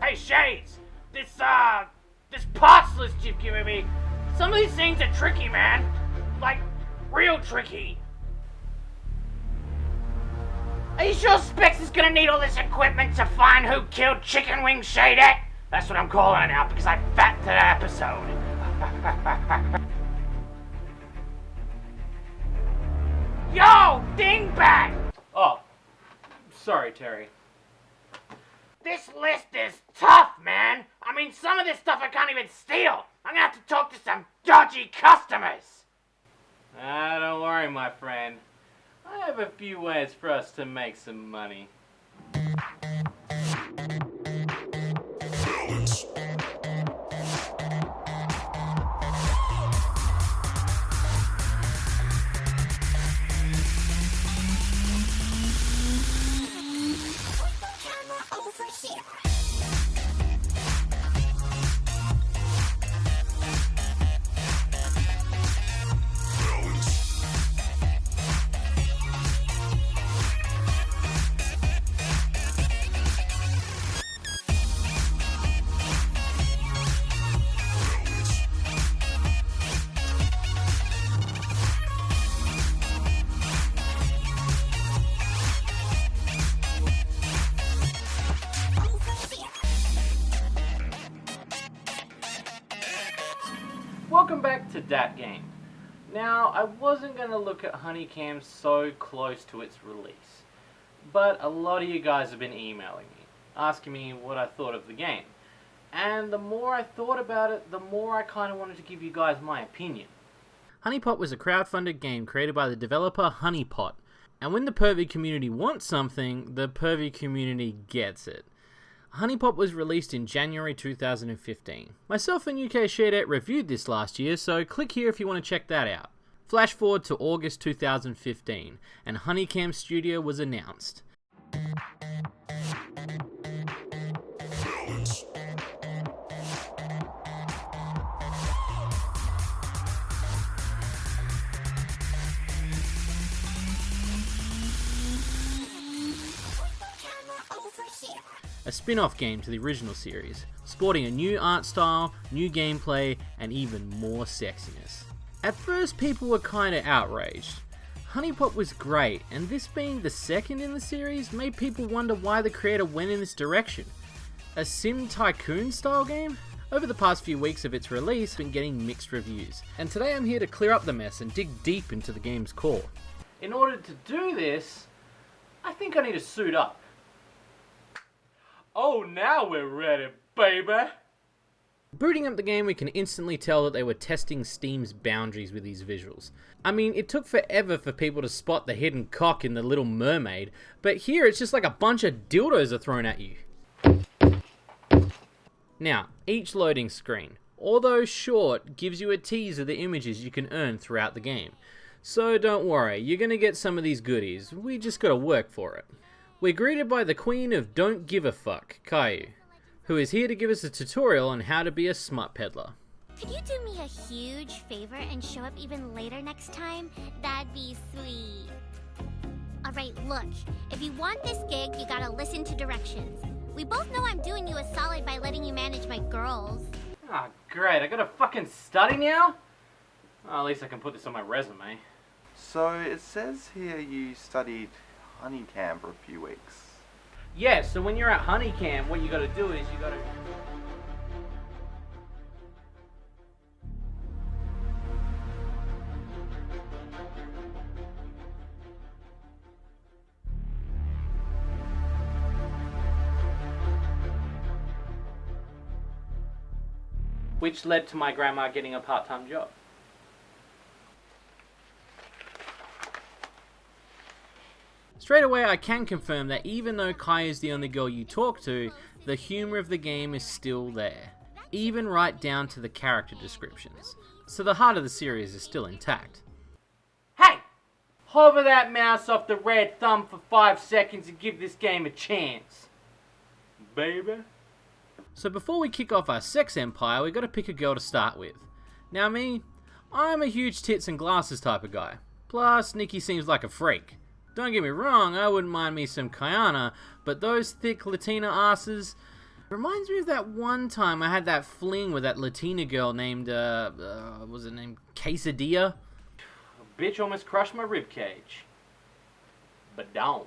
Hey Shades, this parts list you've given me, some of these things are tricky, man. Like, real tricky. Are you sure Specs is gonna need all this equipment to find who killed Chicken Wing Shady? That's what I'm calling it now, because I fapped that episode. Yo, dingbat! Oh, sorry, Terry. This list is tough, man. I mean, some of this stuff I can't even steal. I'm gonna have to talk to some dodgy customers. Don't worry, my friend. I have a few ways for us to make some money. Welcome back to Dat Game. Now, I wasn't going to look at HunieCam so close to its release, but a lot of you guys have been emailing me, asking me what I thought of the game. And the more I thought about it, the more I kind of wanted to give you guys my opinion. HuniePot was a crowdfunded game created by the developer HuniePot, and when the pervy community wants something, the pervy community gets it. HuniePot was released in January 2015. Myself and UK Shady reviewed this last year, so click here if you want to check that out. Flash forward to August 2015, and HunieCam Studio was announced. A spin-off game to the original series, sporting a new art style, new gameplay, and even more sexiness. At first, people were kinda outraged. HuniePot was great, and this being the second in the series made people wonder why the creator went in this direction. A sim tycoon style game? Over the past few weeks of its release, it's been getting mixed reviews, and today I'm here to clear up the mess and dig deep into the game's core. In order to do this, I think I need to suit up. Oh, now we're ready, baby! Booting up the game, we can instantly tell that they were testing Steam's boundaries with these visuals. I mean, it took forever for people to spot the hidden cock in The Little Mermaid, but here it's just like a bunch of dildos are thrown at you. Now, each loading screen, although short, gives you a tease of the images you can earn throughout the game. So don't worry, you're gonna get some of these goodies, we just gotta work for it. We're greeted by the queen of Don't Give a Fuck, Caillou, who is here to give us a tutorial on how to be a smut peddler. Could you do me a huge favor and show up even later next time? That'd be sweet. Alright, look, if you want this gig, you gotta listen to directions. We both know I'm doing you a solid by letting you manage my girls. Ah, great, I gotta fucking study now? Well, at least I can put this on my resume. So it says here you studied HunieCam for a few weeks. Yeah, so when you're at HunieCam, what you gotta do is you gotta... Which led to my grandma getting a part-time job. Straight away, I can confirm that even though Kai is the only girl you talk to, the humour of the game is still there, even right down to the character descriptions. So the heart of the series is still intact. Hey! Hover that mouse off the red thumb for 5 seconds and give this game a chance. Baby. So before we kick off our sex empire, we got to pick a girl to start with. Now me, I'm a huge tits and glasses type of guy. Plus, Nikki seems like a freak. Don't get me wrong, I wouldn't mind me some Kayana, but those thick Latina asses reminds me of that one time I had that fling with that Latina girl named, what was it named? Quesadilla? A bitch almost crushed my ribcage. Badonk.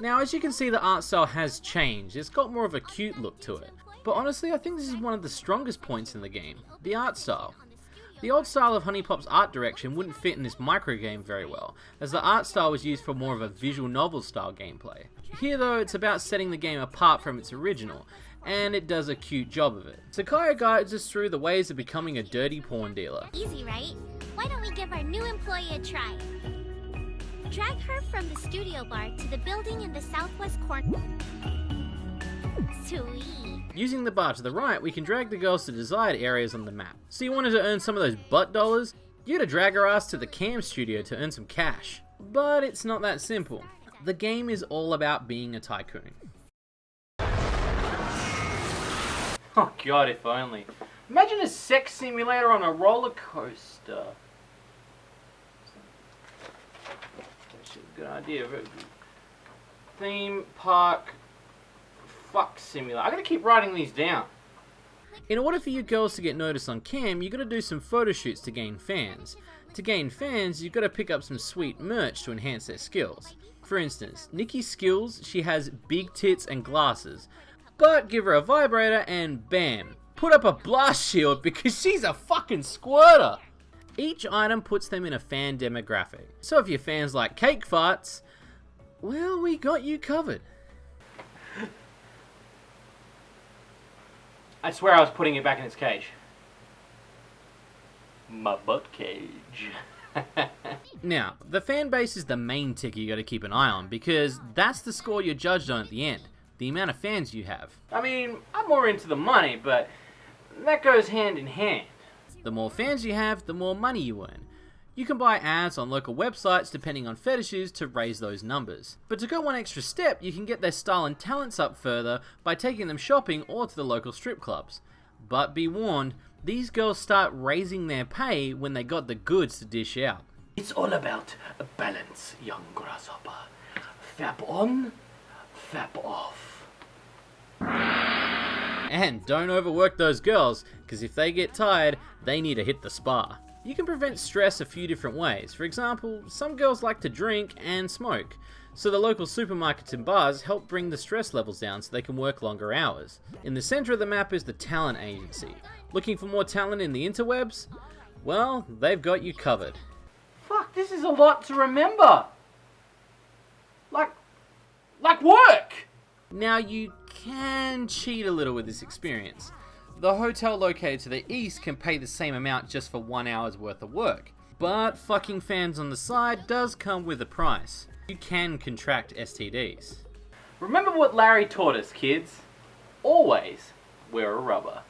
Now, as you can see, the art style has changed. It's got more of a cute look to it. But honestly, I think this is one of the strongest points in the game, the art style. The old style of HuniePop's art direction wouldn't fit in this micro game very well, as the art style was used for more of a visual novel style gameplay. Here though, it's about setting the game apart from its original, and it does a cute job of it. Sakayo guides us through the ways of becoming a dirty porn dealer. Easy, right? Why don't we give our new employee a try? Drag her from the studio bar to the building in the southwest corner. Sweet. Using the bar to the right, we can drag the girls to desired areas on the map. So you wanted to earn some of those butt dollars? You gotta drag her ass to the Cam Studio to earn some cash. But it's not that simple. The game is all about being a tycoon. Oh god, if only. Imagine a sex simulator on a roller coaster. That's a good idea. Theme park fuck simulator. I gotta keep writing these down. In order for you girls to get noticed on cam, you gotta do some photo shoots to gain fans. To gain fans, you gotta pick up some sweet merch to enhance their skills. For instance, Nikki's skills, she has big tits and glasses. But give her a vibrator and bam, put up a blast shield because she's a fucking squirter! Each item puts them in a fan demographic. So if your fans like cake farts, well, we got you covered. I swear I was putting it back in its cage. My butt cage. Now, the fan base is the main ticker you gotta keep an eye on because that's the score you're judged on at the end. The amount of fans you have. I mean, I'm more into the money, but that goes hand in hand. The more fans you have, the more money you earn. You can buy ads on local websites depending on fetishes to raise those numbers. But to go one extra step, you can get their style and talents up further by taking them shopping or to the local strip clubs. But be warned, these girls start raising their pay when they got the goods to dish out. It's all about a balance, young grasshopper. Fap on, fap off. And don't overwork those girls, because if they get tired, they need to hit the spa. You can prevent stress a few different ways. For example, some girls like to drink and smoke, so the local supermarkets and bars help bring the stress levels down so they can work longer hours. In the center of the map is the talent agency. Looking for more talent in the interwebs? Well, they've got you covered. Fuck, this is a lot to remember. Like work. Now you can cheat a little with this experience. The hotel located to the east can pay the same amount just for 1 hour's worth of work. But fucking fans on the side does come with a price. You can contract STDs. Remember what Larry taught us, kids. Always wear a rubber.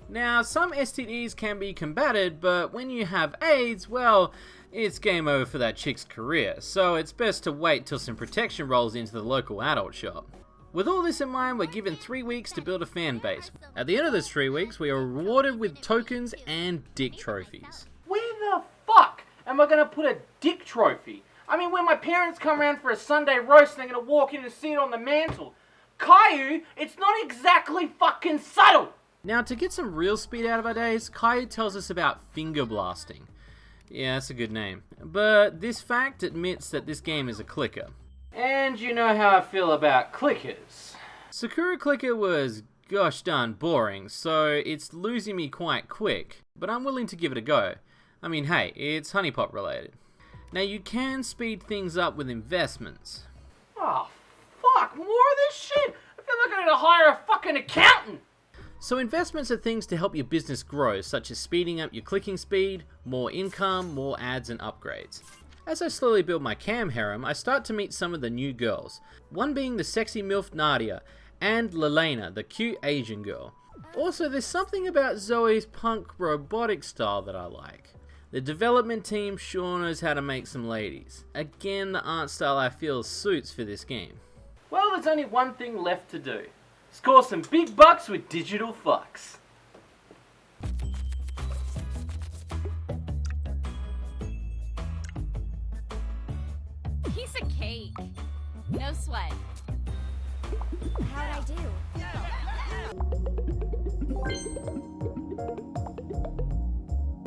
Now, some STDs can be combated, but when you have AIDS, well, it's game over for that chick's career, so it's best to wait till some protection rolls into the local adult shop. With all this in mind, we're given 3 weeks to build a fan base. At the end of those 3 weeks, we are rewarded with tokens and dick trophies. Where the fuck am I gonna put a dick trophy? I mean, when my parents come around for a Sunday roast, they're gonna walk in and see it on the mantle. Caillou, it's not exactly fucking subtle! Now, to get some real speed out of our days, Caillou tells us about finger blasting. Yeah, that's a good name. But this fact admits that this game is a clicker. And you know how I feel about clickers. Sakura Clicker was gosh darn boring, so it's losing me quite quick, but I'm willing to give it a go. I mean, hey, it's HuniePop related. Now you can speed things up with investments. Oh, fuck, more of this shit? I feel like I need to hire a fucking accountant! So investments are things to help your business grow, such as speeding up your clicking speed, more income, more ads and upgrades. As I slowly build my cam harem, I start to meet some of the new girls, one being the sexy MILF Nadia, and Lelena, the cute Asian girl. Also, there's something about Zoe's punk robotic style that I like. The development team sure knows how to make some ladies. Again, the art style I feel suits for this game. Well, there's only one thing left to do. Score some big bucks with digital fucks. Piece of cake. No sweat. How'd I do?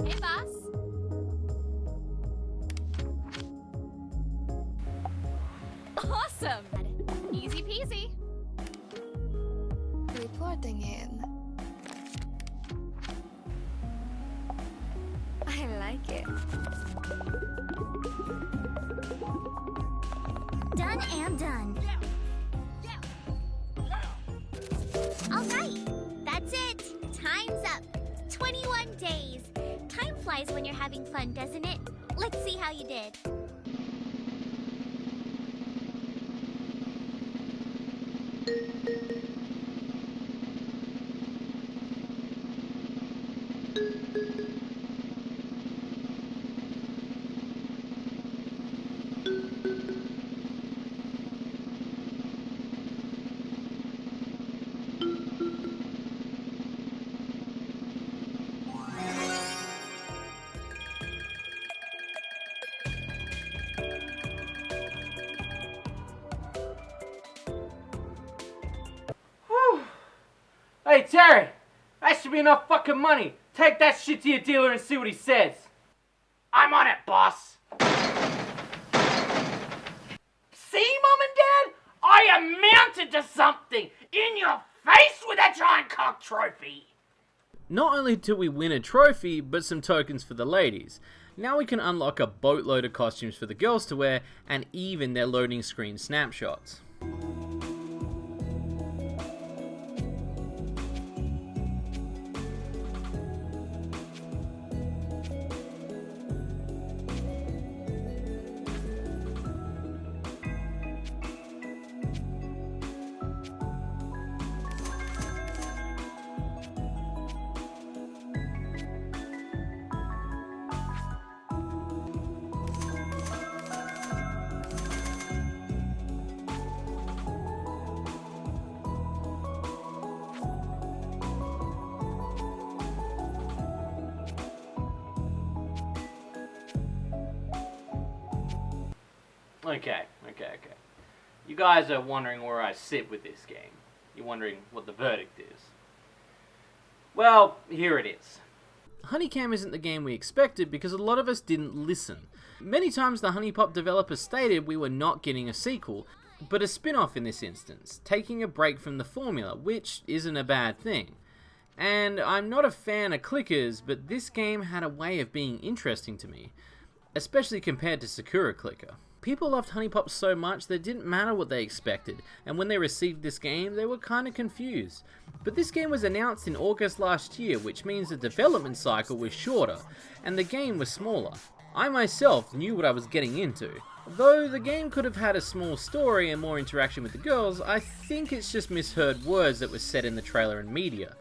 Hey, boss. Awesome. Easy peasy. Reporting in. I like it. Done and done. Alright, that's it. Time's up. 21 days. Time flies when you're having fun, doesn't it? Let's see how you did. Hey Terry, that should be enough fucking money. Take that shit to your dealer and see what he says. I'm on it, boss. See, Mum and Dad? I amounted to something in your face with that giant cock trophy. Not only do we win a trophy, but some tokens for the ladies. Now we can unlock a boatload of costumes for the girls to wear, and even their loading screen snapshots. Okay. You guys are wondering where I sit with this game. You're wondering what the verdict is. Well, here it is. HunieCam isn't the game we expected because a lot of us didn't listen. Many times the HuniePop developers stated we were not getting a sequel, but a spin-off in this instance, taking a break from the formula, which isn't a bad thing. And I'm not a fan of clickers, but this game had a way of being interesting to me, especially compared to Sakura Clicker. People loved HuniePop so much that it didn't matter what they expected, and when they received this game, they were kinda confused. But this game was announced in August last year, which means the development cycle was shorter, and the game was smaller. I myself knew what I was getting into. Though the game could have had a small story and more interaction with the girls, I think it's just misheard words that were said in the trailer and media.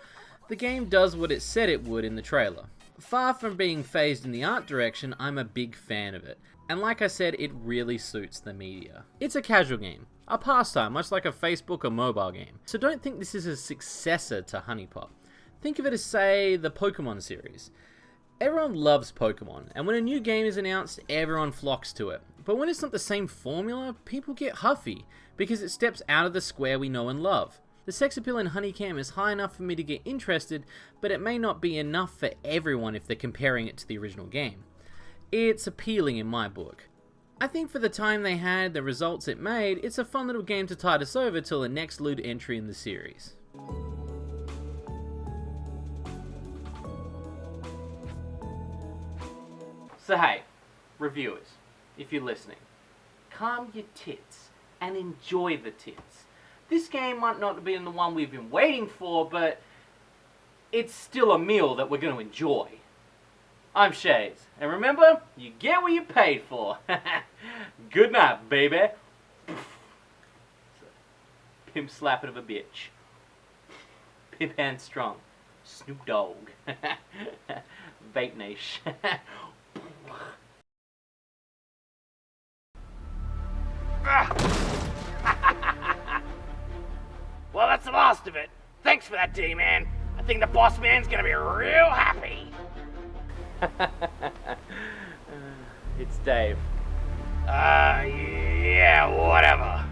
The game does what it said it would in the trailer. Far from being phased in the art direction, I'm a big fan of it. And like I said, it really suits the media. It's a casual game, a pastime, much like a Facebook or mobile game. So don't think this is a successor to HuniePop. Think of it as, say, the Pokemon series. Everyone loves Pokemon, and when a new game is announced, everyone flocks to it. But when it's not the same formula, people get huffy, because it steps out of the square we know and love. The sex appeal in HunieCam is high enough for me to get interested, but it may not be enough for everyone if they're comparing it to the original game. It's appealing in my book. I think for the time they had, the results it made, it's a fun little game to tide us over till the next lewd entry in the series. So hey, reviewers, if you're listening, calm your tits and enjoy the tits. This game might not have been the one we've been waiting for, but it's still a meal that we're going to enjoy. I'm Shades, and remember, you get what you paid for. Good night, baby. Pimp slapping of a bitch. Pimp hand strong. Snoop Dogg. Vape Nation. Well, that's the last. last of it. Thanks for that, D-Man. I think the boss man's gonna be real happy. It's Dave. Yeah, whatever.